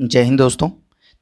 जय हिंद दोस्तों।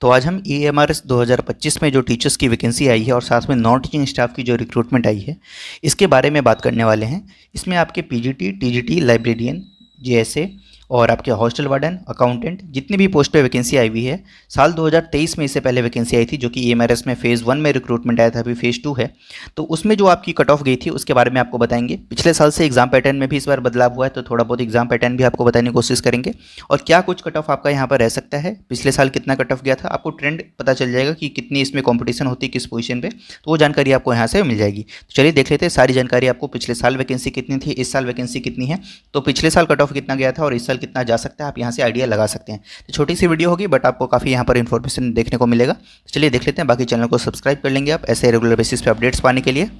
तो आज हम EMRS 2025 में जो टीचर्स की वैकेंसी आई है और साथ में नॉन टीचिंग स्टाफ की जो रिक्रूटमेंट आई है इसके बारे में बात करने वाले हैं। इसमें आपके PGT, TGT, लाइब्रेरियन, JSA और आपके हॉस्टल वार्डन, अकाउंटेंट जितनी भी पोस्ट पे वैकेंसी आई हुई है। साल 2023 में इससे पहले वैकेंसी आई थी जो कि EMRS में फ़ेज़ 1 में रिक्रूटमेंट आया था, अभी फ़ेज़ 2 है। तो उसमें जो आपकी कट ऑफ गई थी उसके बारे में आपको बताएंगे। पिछले साल से एग्जाम पैटर्न में भी इस बार बदलाव हुआ है तो थोड़ा बहुत एग्जाम पैटर्न भी आपको बताने की कोशिश करेंगे और क्या कुछ कट ऑफ आपका यहाँ पर रह सकता है, पिछले साल कितना कट ऑफ गया था, आपको ट्रेंड पता चल जाएगा कि कितनी इसमें कंपटीशन होती है किस पोजीशन पे, तो वो जानकारी आपको यहाँ से मिल जाएगी। तो चलिए देख लेते हैं सारी जानकारी। आपको पिछले साल वैकेंसी कितनी थी, इस साल वैकेंसी कितनी है, तो पिछले साल कट ऑफ कितना गया था और इस साल कितना जा सकता है, आप यहाँ से आइडिया लगा सकते हैं। तो छोटी सी वीडियो होगी बट आपको काफ़ी यहाँ पर इन्फॉर्मेशन देखने को मिलेगा। तो चलिए देख लेते हैं। बाकी चैनल को सब्सक्राइब कर लेंगे आप ऐसे रेगुलर बेसिस पे अपडेट्स पाने के लिए।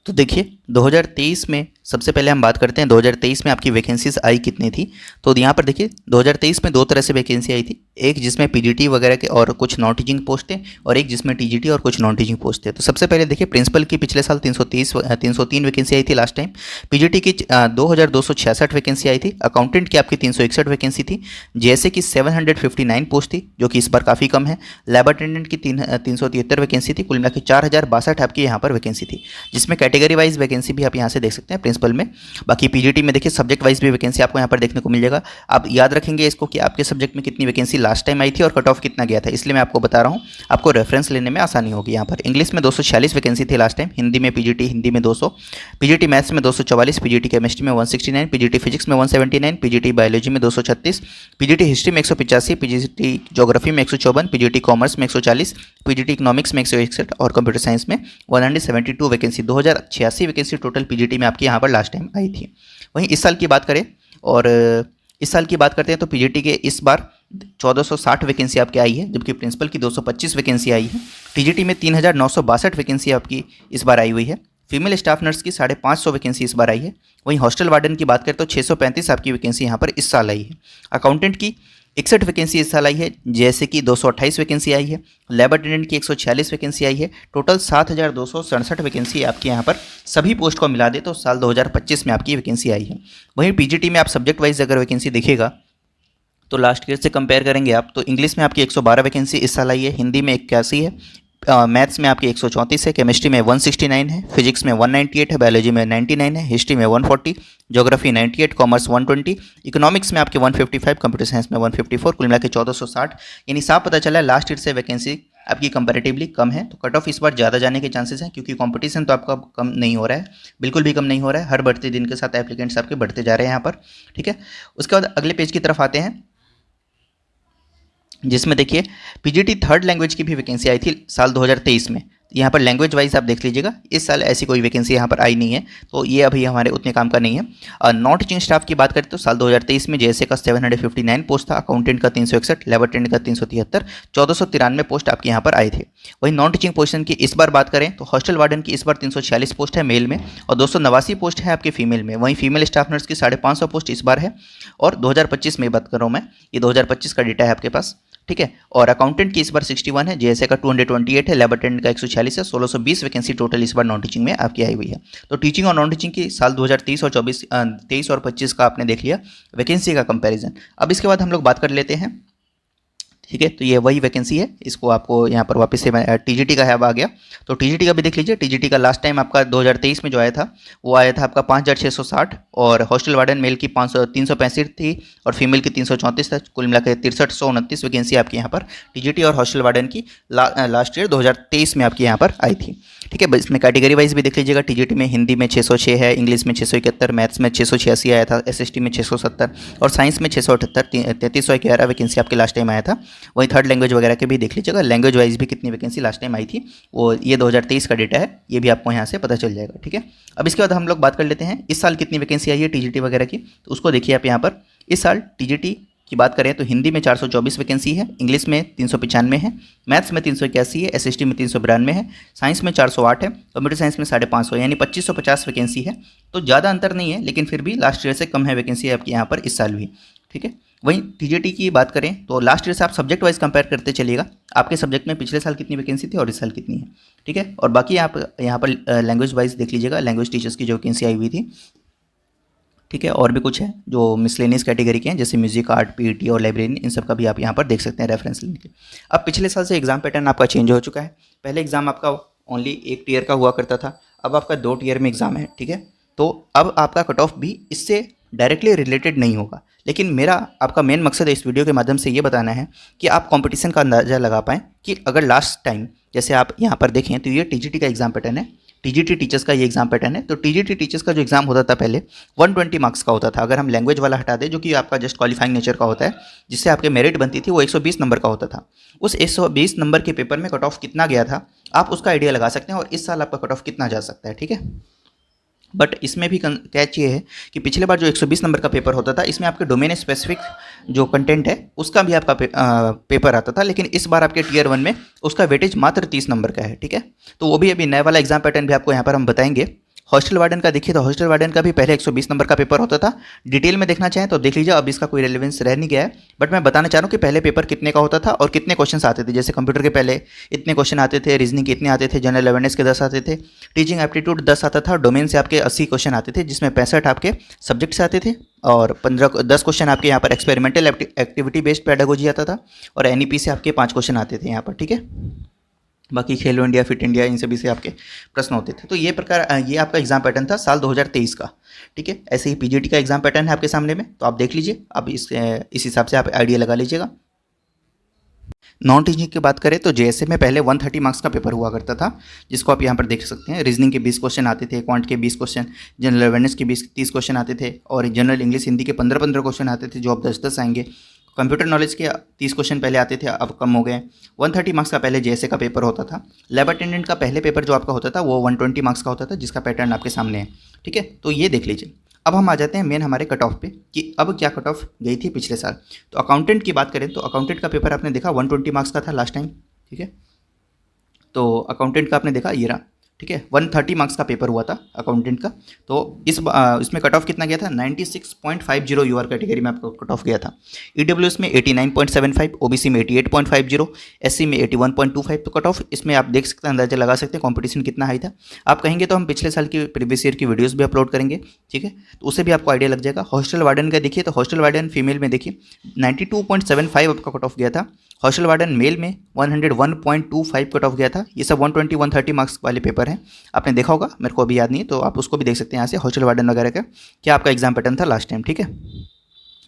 तो देखिए 2023 में सबसे पहले हम बात करते हैं 2023 में आपकी वैकेंसीज आई कितनी थी। तो यहाँ पर देखिए 2023 में दो तरह से वैकेंसी आई थी, एक जिसमें PGT वगैरह के और कुछ नॉन टीचिंग पोस्ट थे और एक जिसमें TGT और कुछ नॉन टीचिंग पोस्ट थे। तो सबसे पहले देखिए प्रिंसिपल की पिछले साल 303 वैकेंसी आई थी लास्ट टाइम। PGT की 2266 वैकेंसी आई थी। अकाउंटेंट की आपकी 361 वैकेंसी थी। JSA की 759 पोस्ट थी जो कि इस बार काफ़ी कम है। लैब अटेंडेंट की 373 वैकेंसी थी। कुल मिला के 4062 आपकी यहाँ पर वैकेंसी थी, जिसमें कैटेगरी वाइज वैकेंसी भी आप यहाँ से देख सकते हैं प्रिंसिपल में। बाकी PGT में देखिए सब्जेक्ट वाइज भी वैकेंसी आपको यहाँ पर देखने को मिल जाएगा। आप याद रखेंगे इसको कि आपके सब्जेक्ट में कितनी वैकेंसी लास्ट टाइम आई थी और कट ऑफ कितना गया था, इसलिए मैं आपको बता रहा हूँ, आपको रेफरेंस लेने में आसानी होगी। यहाँ पर इंग्लिश में 246 वैकेंसी थी लास्ट टाइम, हिंदी में PGT हिंदी में 200, PGT मैथ्स में 244, PGT केमिस्ट्री में 169, PGT फिजिक्स में 179, PGT बायोलॉजी में 236, PGT हिस्ट्री में 185, PGT ज्योग्राफी में 154, PGT कॉमर्स में 140, PGT इकोनॉमिक्स में 161 और कंप्यूटर साइंस में 172 वैकेंसी, 2086 वैकेंसी टोटल PGT में आपकी यहाँ पर लास्ट टाइम आई थी। वहीं इस साल की बात करें और इस साल की बात करते हैं तो PGT के इस बार 1460 वैकेंसी आपकी आई है, जबकि प्रिंसिपल की 225 वैकेंसी आई है। TGT में 3962 वैकेंसी आपकी इस बार आई हुई है। फीमेल स्टाफ नर्स की 550 वैकेंसी इस बार आई है। वहीं हॉस्टल वार्डन की बात करें तो 635 आपकी वैकेंसी यहाँ पर इस साल आई है। अकाउंटेंट की 61 वैकेंसी इस साल आई है। JSA की 228 वैकेंसी आई है। लैब अटेंडेंट की 146 वैकेंसी आई है। टोटल 7267 वैकेंसी आपकी यहाँ पर सभी पोस्ट को मिला दे तो साल 2025 में आपकी वैकेंसी आई है। वहीं PGT में आप सब्जेक्ट वाइज अगर वैकेंसी देखिएगा तो लास्ट ईयर से कंपेयर करेंगे आप तो इंग्लिश में आपकी 112 वैकेंसी इस साल आई है, हिंदी में 81 है, मैथ्स में आपकी 134 है, केमिस्ट्री में 169 है, फिजिक्स में 198 है, बायोलॉजी में 99 है, हिस्ट्री में 140, ज्योग्राफी 98, कॉमर्स 120, इकोनॉमिक्स में आपके 155, कंप्यूटर साइंस में 154, कुल मिला के 1460। यानी साफ पता चला है लास्ट ईयर से वैकेंसी आपकी कंपैरेटिवली कम है। तो कट ऑफ इस बार ज़्यादा जाने के चांसेस हैं क्योंकि कंपटीशन तो आपका कम नहीं हो रहा है, बिल्कुल भी कम नहीं हो रहा है। हर बढ़ते दिन के साथ एप्लीकेंट्स आपके बढ़ते जा रहे हैं यहाँ पर, ठीक है। उसके बाद अगले पेज की तरफ आते हैं जिसमें देखिए PGT थर्ड लैंग्वेज की भी वैकेंसी आई थी साल 2023 में। यहाँ पर लैंग्वेज वाइज आप देख लीजिएगा, इस साल ऐसी कोई वैकेंसी यहाँ पर आई नहीं है तो ये अभी हमारे उतने काम का नहीं है। नॉन टीचिंग स्टाफ की बात करें तो साल 2023 में JSA का 759 पोस्ट था, अकाउंटेंट का 361, लैब अटेंडेंट का 373, 1493 पोस्ट आपके यहाँ पर आए थे। वहीं नॉन टीचिंग पोजीशन की इस बार बात करें तो हॉस्टल वार्डन की इस बार 346 पोस्ट है मेल में और 289 पोस्ट है आपके फीमेल में। वहीं फीमेल स्टाफ नर्स की 550 पोस्ट इस बार है और 2025 में बात कर रहा हूँ मैं, ये 2025 का डेटा है आपके पास, ठीक है। और अकाउंटेंट की इस बार 61 है, JSA का 228 है, लैब अटेंडेंट का 146 है, 1620 वैकेंसी टोटल इस बार नॉन टीचिंग में आपकी आई हुई है। तो टीचिंग और नॉन टीचिंग की साल 2023 और 23 और 25 का आपने देख लिया वैकेंसी का कंपैरिजन। अब इसके बाद हम लोग बात कर लेते हैं, ठीक है। तो ये वही वैकेंसी है, इसको आपको यहाँ पर वापस से TGT का है अब आ गया तो TGT का भी देख लीजिए। TGT का लास्ट टाइम आपका 2023 में जो आया था वो आया था आपका 5660 और हॉस्टल वार्डन मेल की 365 थी और फीमेल की 334 था, कुल मिलाकर 6329 वैकेंसी आपकी यहाँ पर TGT और हॉस्टल वार्डन की लास्ट ईयर 2023 में आपकी यहाँ पर आई थी, ठीक है। इसमें कैटेगरी वाइज भी देख लीजिएगा। TGT में हिंदी में 606 है, इंग्लिश में 671, मैथ्स में 686 आया था, SST में 670 और साइंस में 678, 3311 वैकेंसी आपके लास्ट टाइम आया था। वहीं थर्ड लैंग्वेज वगैरह के भी देख लीजिएगा, लैंग्वेज वाइज भी कितनी वैकेंसी लास्ट टाइम आई थी वो ये 2023 का डेटा है, ये भी आपको यहाँ से पता चल जाएगा, ठीक है। अब इसके बाद हम लोग बात कर लेते हैं इस साल कितनी वैकेंसी आई है TGT वगैरह की, तो उसको देखिए आप यहाँ पर। इस साल TGT की बात करें तो हिंदी में 424 वैकेंसी है, इंग्लिश में 395 है, मैथ्स में 381 है, SST में 392 है, साइंस में 408 है, कंप्यूटर साइंस में 550 यानी 2550 वैकेंसी है। तो ज़्यादा अंतर नहीं है लेकिन फिर भी लास्ट ईयर से कम है वैकेंसी आपकी यहाँ पर इस साल भी, ठीक है। वहीं TGT की बात करें तो लास्ट ईयर से आप सब्जेक्ट वाइज कंपेयर करते चलिएगा, आपके सब्जेक्ट में पिछले साल कितनी वैकेंसी थी और इस साल कितनी है, ठीक है। और बाकी आप यहाँ पर लैंग्वेज वाइज देख लीजिएगा, लैंग्वेज टीचर्स की जो वैकेंसी आई हुई थी, ठीक है। और भी कुछ है जो मिसलेनियस कैटेगरी के हैं, जैसे म्यूजिक, आर्ट, पीईटी और लाइब्रेरी, इन सब का भी आप यहाँ पर देख सकते हैं रेफरेंस लेने के। अब पिछले साल से एग्जाम पैटर्न आपका चेंज हो चुका है। पहले एग्जाम आपका ओनली एक टीयर का हुआ करता था, अब आपका 2 टीयर में एग्जाम है। ठीक है, तो अब आपका कट ऑफ भी इससे डायरेक्टली रिलेटेड नहीं होगा, लेकिन मेरा आपका मेन मकसद इस वीडियो के माध्यम से ये बताना है कि आप कंपटीशन का अंदाज़ा लगा पाएँ कि अगर लास्ट टाइम जैसे आप यहाँ पर देखें तो ये टीजीटी का एग्जाम पैटर्न है, टीजीटी टीचर्स का ये एग्जाम पैटर्न है। तो टीजीटी टीचर्स का जो एग्जाम होता था पहले 120 मार्क्स का होता था। अगर हम लैंग्वेज वाला हटा दें जो कि आपका जस्ट क्वालिफाइंग नेचर का होता है, जिससे आपके मेरिट बनती थी, वो 120 नंबर का होता था। उस 120 नंबर के पेपर में कट ऑफ कितना गया था आप उसका आइडिया लगा सकते हैं, और इस साल आपका कट ऑफ कितना जा सकता है। ठीक है, बट इसमें भी कैच ये है कि पिछले बार जो 120 नंबर का पेपर होता था, इसमें आपके डोमेन स्पेसिफिक जो कंटेंट है उसका भी आपका पेपर आता था, लेकिन इस बार आपके टीयर 1 में उसका वेटेज मात्र 30 नंबर का है। ठीक है, तो वो भी अभी नया वाला एग्जाम पैटर्न भी आपको यहाँ पर हम बताएंगे। हॉस्टल वार्डन का देखिए तो हॉस्टल वार्डन का भी पहले 120 नंबर का पेपर होता था। डिटेल में देखना चाहें तो देख लीजिए, अब इसका कोई रेलेवेंस रह नहीं गया है, बट मैं बताना चाह रहा हूँ कि पहले पेपर कितने का होता था और कितने क्वेश्चन आते थे। जैसे कंप्यूटर के पहले इतने क्वेश्चन आते थे, रीजनिंग के इतने आते थे, जनरल अवेयरनेस के 10 आते थे, टीचिंग एप्टीट्यूड 10 आता था, डोमेन से आपके 80 क्वेश्चन आते थे, जिसमें 65 आपके सब्जेक्ट से आते थे, और 10 क्वेश्चन आपके यहाँ पर एक्सपेरिमेंटल एक्टिविटी बेस्ड पेडागोजी आता था, और एनईपी से आपके 5 क्वेश्चन आते थे यहाँ पर। ठीक है, बाकी खेलो इंडिया, फिट इंडिया, इन सभी से आपके प्रश्न होते थे। तो ये ये आपका एग्जाम पैटर्न था साल 2023 का। ठीक है, ऐसे ही पीजीटी का एग्जाम पैटर्न है आपके सामने में, तो आप देख लीजिए, अब इस हिसाब से आप आइडिया लगा लीजिएगा। नॉन टीचिंग की बात करें तो जेएसए में पहले 130 मार्क्स का पेपर हुआ करता था, जिसको आप यहाँ पर देख सकते हैं। रीजनिंग के 20 क्वेश्चन आते थे, क्वांट के 20 क्वेश्चन, जनरल अवेयरनेस के 30 क्वेश्चन आते थे, और जनरल इंग्लिश हिंदी के 15 क्वेश्चन आते थे, जो अब 10 आएंगे। कंप्यूटर नॉलेज के 30 क्वेश्चन पहले आते थे, अब कम हो गए। 130 मार्क्स का पहले जेएसए का पेपर होता था। लैब अटेंडेंट का पहले पेपर जो आपका होता था वो 120 मार्क्स का होता था, जिसका पैटर्न आपके सामने है। ठीक है, तो ये देख लीजिए। अब हम आ जाते हैं मेन हमारे कट ऑफ पे कि अब क्या कट ऑफ गई थी पिछले साल। तो अकाउंटेंट की बात करें तो अकाउंटेंट का पेपर आपने देखा 120 मार्क्स का था लास्ट टाइम। ठीक है, तो अकाउंटेंट का आपने देखा ये रहा। ठीक है, 130 मार्क्स का पेपर हुआ था अकाउंटेंट का। तो इसमें कट ऑफ कितना गया था, 96.50 यूआर कैटेगरी में आपका कट ऑफ गया था। ईडब्ल्यूएस में 89.75, ओबीसी में 88.50, एससी में 81.25। तो कट ऑफ इसमें आप देख सकते हैं, अंदाजा लगा सकते हैं कंपटीशन कितना हाई था। आप कहेंगे तो हम पिछले साल की प्रीवियस ईयर की वीडियोस भी अपलोड करेंगे। ठीक है, तो उससे भी आपको आइडिया लग जाएगा। हॉस्टल वार्डन का देखिए तो हॉस्टल वार्डन फीमेल में देखिए 92.75 आपका कट ऑफ गया था। हॉस्टल वार्डन मेल में 101.25 कट ऑफ गया था। ये सब 120 130 मार्क्स वाले पेपर हैं, आपने देखा होगा, मेरे को अभी याद नहीं है, तो आप उसको भी देख सकते हैं यहाँ से, हॉस्टल वार्डन वगैरह का क्या आपका एग्जाम पैटर्न था लास्ट टाइम। ठीक है,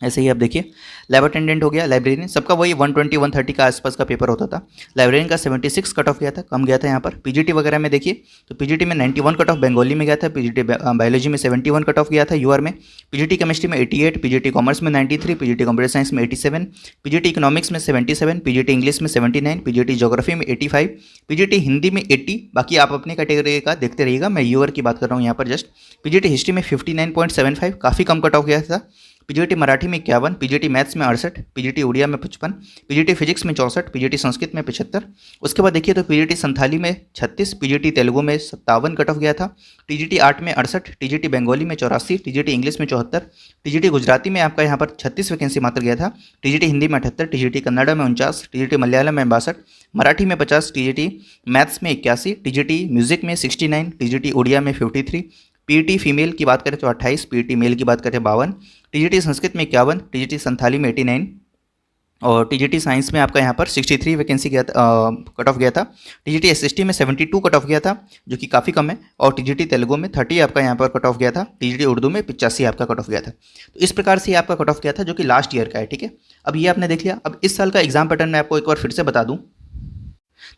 ऐसे ही आप देखिए लैब अटेंडेंट हो गया, लाइब्रेरियन, सबका वही 120 130 का आसपास का पेपर होता था। लाइब्रेरियन का 76 कट ऑफ गया था, कम गया था यहाँ पर। पीजीटी वगैरह में देखिए तो पीजीटी में 91 कट ऑफ बंगाली में गया था, पीजीटी बायोलॉजी में 71 कट ऑफ गया था यूआर में, पीजीटी केमिस्ट्री में 88, पीजीटी कॉमर्स में 93, पीजीटी कंप्यूटर साइंस में 87, पीजीटी इकोनॉमिक्स में 77, पीजीटी इंग्लिश में 79, पीजीटी ज्योग्राफी में 85, पीजीटी हिंदी में 80। बाकी आप अपने कैटेगरी का देखते रहिएगा, मैं यूआर की बात कर रहा हूँ यहाँ पर जस्ट। पीजीटी हिस्ट्री में 59.75, काफ़ी कम कट ऑफ गया था। पीजीटी मराठी में 51, पीजीटी मैथ्स में 68, पीजीटी उड़िया में 55, पीजीटी फिजिक्स में 64, पीजीटी संस्कृत में 75। उसके बाद देखिए तो पीजीटी संथाली में 36, पीजीटी तेलुगु में 57 कट ऑफ गया था, टीजीटी आर्ट में 68, टीजीटी बंगाली में 84, टीजीटी इंग्लिश में 74, टीजीटी गुजराती में आपका यहाँ पर 36 वैकेंसी मात्र गया था, टीजीटी हिंदी में 78, टीजीटी कन्नड़ा में 49, टीजीटी मलयालम में 62, मराठी में 50, टीजीटी मैथ्स में 81, टीजीटी म्यूजिक में 69, टीजीटी उड़िया में 53, पीईटी फीमेल की बात करें तो 28, पीईटी मेल की बात करें 52, टीजीटी संस्कृत में 51, टीजीटी संथाली में 89, और टीजीटी साइंस में आपका यहाँ पर 63 वैकेंसी गया कट ऑफ गया था। टीजीटी एसएसटी में 72 कट ऑफ गया था, जो कि काफ़ी कम है, और टीजीटी तेलुगु में 30 आपका यहाँ पर कट ऑफ गया था, टीजीटी उर्दू में 85 आपका कट ऑफ गया था। तो इस प्रकार से आपका कट ऑफ गया था, जो कि लास्ट ईयर का है। ठीक है, अब ये आपने देख लिया। अब इस साल का एग्जाम पैटर्न मैं आपको एक बार फिर से बता दूँ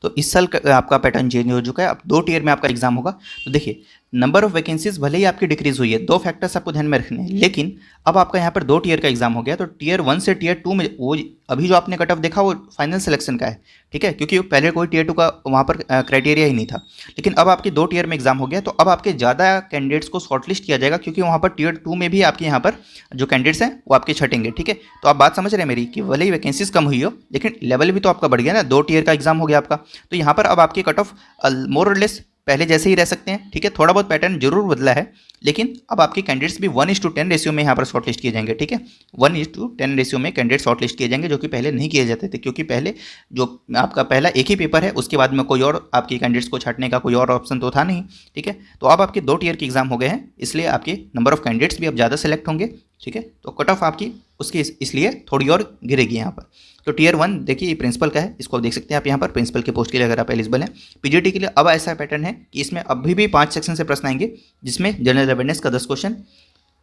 तो इस साल आपका पैटर्न चेंज हो चुका है। अब 2 टीयर में आपका एग्जाम होगा। तो देखिए नंबर ऑफ वैकेंसीज भले ही आपकी डिक्रीज हुई है, 2 फैक्टर्स आपको ध्यान में रखने हैं, लेकिन अब आपका यहाँ पर 2 टीयर का एग्जाम हो गया। तो टीयर 1 से टीयर 2 में वो अभी जो आपने कट ऑफ देखा वो फाइनल सिलेक्शन का है। ठीक है, क्योंकि पहले कोई टीयर 2 का वहाँ पर क्राइटेरिया ही नहीं था, लेकिन अब आपके 2 टीयर में एग्जाम हो गया। तो अब आपके ज़्यादा कैंडिडेट्स को शॉर्टलिस्ट किया जाएगा, क्योंकि वहाँ पर टीयर 2 में भी आपके यहाँ पर जो कैंडिडेट्स हैं वो आपके छटेंगे। ठीक है, तो आप बात समझ रहे हैं मेरी कि भले ही वैकेंसीज कम हुई हो, लेकिन लेवल भी तो आपका बढ़ गया ना, 2 टीयर का एग्जाम हो गया आपका। तो यहाँ पर अब आपकी कट ऑफ मोर और लेस पहले जैसे ही रह सकते हैं, ठीक है। थोड़ा बहुत पैटर्न जरूर बदला है, लेकिन अब आपके कैंडिडेट्स भी 1:10 रेशियो में यहाँ पर शॉर्ट लिस्ट किए जाएंगे, ठीक है। 1:10 रेशियो में कैंडिडेट शॉर्ट लिस्ट किए जाएंगे, जो कि पहले नहीं किए जाते थे, क्योंकि पहले जो आपका पहला एक ही पेपर है, उसके बाद में कोई और आपके कैंडिडेट्स को छांटने का कोई और ऑप्शन तो था नहीं, ठीक है। तो अब आपके 2 टियर के एग्जाम हो गए हैं, इसलिए आपके नंबर ऑफ कैंडिडेट्स भी अब ज़्यादा सेलेक्ट होंगे, ठीक है। तो कट ऑफ आपकी उसकी इसलिए थोड़ी और गिरेगी यहाँ पर। तो टियर 1 देखिए, ये प्रिंसिपल का है, इसको देख सकते हैं आप यहाँ पर, प्रिंसिपल के पोस्ट के लिए अगर आप एलिजिबल हैं। पीजीटी के लिए अब ऐसा पैटर्न है कि इसमें अभी भी 5 सेक्शन से प्रश्न आएंगे, जिसमें जनरल अवेयरनेस का 10 क्वेश्चन,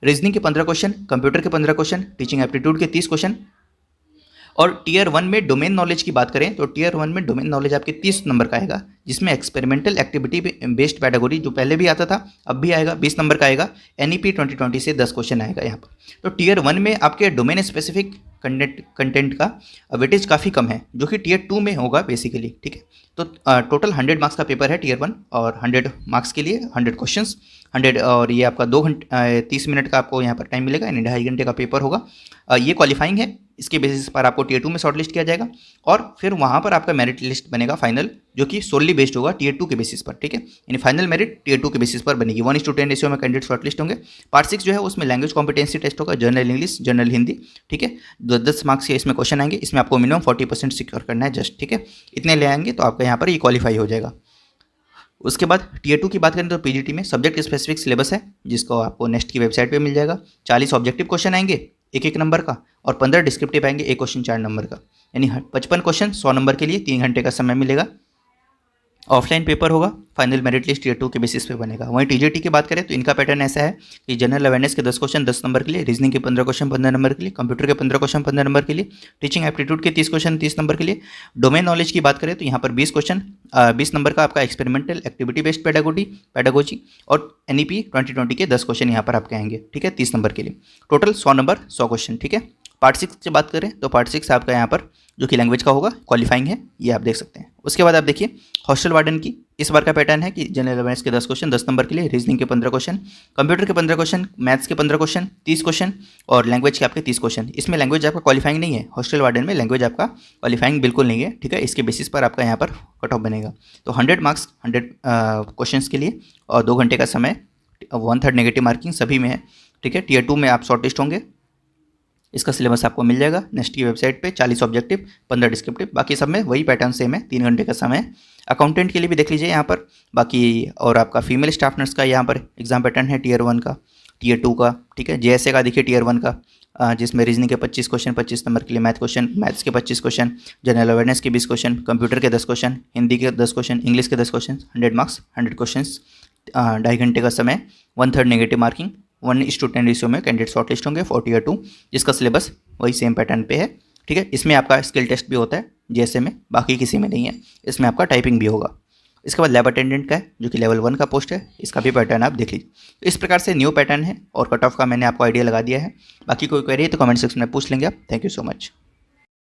रीजनिंग के 15 क्वेश्चन, कंप्यूटर के 15 क्वेश्चन, टीचिंग एप्टीट्यूड के 30 क्वेश्चन। और टियर 1 में डोमेन नॉलेज की बात करें तो टियर 1 में डोमेन नॉलेज आपके 30 नंबर का आएगा, जिसमें एक्सपेरिमेंटल एक्टिविटी बेस्ड पैडागोजी जो पहले भी आता था अब भी आएगा, 20 नंबर का आएगा। एनईपी 2020 से 10 क्वेश्चन आएगा यहाँ पर। तो टियर 1 में आपके डोमेन स्पेसिफिक कंटेंट का वेटेज काफ़ी कम है, जो कि टियर 2 में होगा बेसिकली, ठीक है। तो टोटल 100 मार्क्स का पेपर है टियर 1, और 100 मार्क्स के लिए 100 क्वेश्चंस 100, और ये आपका 2 घंटे 30 मिनट का आपको यहाँ पर टाइम मिलेगा, यानी 2.5 घंटे का पेपर होगा। ये क्वालिफाइंग है, इसके बेसिस पर आपको टियर 2 में शॉर्ट लिस्ट किया जाएगा, और फिर वहाँ पर आपका मेरिट लिस्ट बनेगा फाइनल, जो कि सोलली बेस्ड होगा टियर 2 के बेसिस पर, ठीक है। यानी फाइनल मेरिट टियर 2 के बेसिस पर बनेगी। 1:10 रेशियो में कैंडिडेट शॉर्ट लिस्ट होंगे। पार्ट 6 जो है उसमें लैंग्वेज कॉम्पिटेंसी टेस्ट होगा, जनरल इंग्लिश, जनरल हिंदी, ठीक है। 10 मार्क्स के इसमें क्वेश्चन आएंगे, इसमें आपको मिनिमम 40% सिक्योर करना है जस्ट, ठीक है। इतने ले आएंगे तो आपका यहाँ पर ये क्वालिफाई हो जाएगा। उसके बाद टियर 2 की बात करें तो पीजीटी में सब्जेक्ट स्पेसिफिक सिलेबस है, जिसको आपको नेक्स्ट की वेबसाइट पे मिल जाएगा। 40 ऑब्जेक्टिव क्वेश्चन आएंगे 1-1 नंबर का, और 15 डिस्क्रिप्टिव आएंगे, एक क्वेश्चन 4 नंबर का, यानी 55 क्वेश्चन 100 नंबर के लिए 3 घंटे का समय मिलेगा। ऑफलाइन पेपर होगा, फाइनल मेरिट लिस्ट टियर 2 के बेसिस पे बनेगा। वहीं टीजीटी की बात करें तो इनका पैटर्न ऐसा है कि जनरल अवेयरनेस के 10 क्वेश्चन 10 नंबर के लिए, रीजनिंग के 15 क्वेश्चन 15 नंबर के लिए, कंप्यूटर के 15 क्वेश्चन 15 नंबर के लिए, टीचिंग एप्टीट्यूड के 30 क्वेश्चन 30 नंबर के लिए। डोमेन नॉलेज की बात करें तो यहाँ पर 20 क्वेश्चन 20 नंबर का आपका एक्सपेरिमेंटल एक्टिविटी बेस्ड पैडागोजी, और एनईपी 2020 के 10 क्वेश्चन यहाँ पर आपके आएंगे, ठीक है, 30 नंबर के लिए। टोटल 100 नंबर 100 क्वेश्चन, ठीक है। पार्ट 6 की बात करें तो पार्ट 6 आपका यहाँ पर जो कि लैंग्वेज का होगा, क्वालिफाइंग है, ये आप देख सकते हैं। उसके बाद आप देखिए हॉस्टल वार्डन की इस बार का पैटर्न है कि जनरल अवेयरनेस के 10 क्वेश्चन 10 नंबर के लिए, रीजनिंग के 15 क्वेश्चन, कंप्यूटर के 15 क्वेश्चन, मैथ्स के 15 क्वेश्चन 30 क्वेश्चन, और लैंग्वेज के आपके 30 क्वेश्चन। इसमें लैंग्वेज आपका क्वालिफाइंग नहीं है, हॉस्टल वार्डन में लैंग्वेज आपका क्वालिफाइंग बिल्कुल नहीं है, ठीक है। इसके बेसिस पर आपका यहाँ पर कट ऑफ बनेगा। तो 100 मार्क्स 100 क्वेश्चन के लिए, और 2 घंटे का समय, 1/3 नेगेटिव मार्किंग सभी में है, ठीक है। टियर 2 में आप शॉर्ट लिस्ट होंगे, इसका सिलेबस आपको मिल जाएगा नेक्स्ट की वेबसाइट पे। 40 ऑब्जेक्टिव 15 डिस्क्रिप्टिव, बाकी सब में वही पैटर्न सेम है, 3 घंटे का समय। अकाउंटेंट के लिए भी देख लीजिए यहाँ पर बाकी, और आपका फीमेल स्टाफ नर्स का यहाँ पर एग्जाम पैटर्न है टियर 1 का, टियर 2 का, ठीक है। जेएसए का देखिए टियर 1 का, जिसमें रीजनिंग के 25 क्वेश्चन 25 नंबर के लिए, मैथ्स के 25 क्वेश्चन, जनरल अवेयरनेस के 20 क्वेश्चन, कंप्यूटर के 10 क्वेश्चन, हिंदी के 10 क्वेश्चन, इंग्लिश के 10 क्वेश्चन, 100 मार्क्स 100 क्वेश्चन, 2.5 घंटे का समय, 1/3 नेगेटिव मार्किंग, 1:10 रेशियो में कैंडिडेट शॉर्ट लिस्ट होंगे फॉर टियर 2, जिसका सिलेबस वही सेम पैटर्न पे है, ठीक है। इसमें आपका स्किल टेस्ट भी होता है जैसे में, बाकी किसी में नहीं है। इसमें आपका टाइपिंग भी होगा। इसके बाद लैब अटेंडेंट का है, जो कि लेवल 1 का पोस्ट है, इसका भी पैटर्न आप देख लीजिए। तो इस प्रकार से न्यू पैटर्न है, और कट ऑफ का मैंने आपको आइडिया लगा दिया है। बाकी कोई क्वेरी है तो कमेंट सेक्शन में पूछ लेंगे आप। Thank you so much.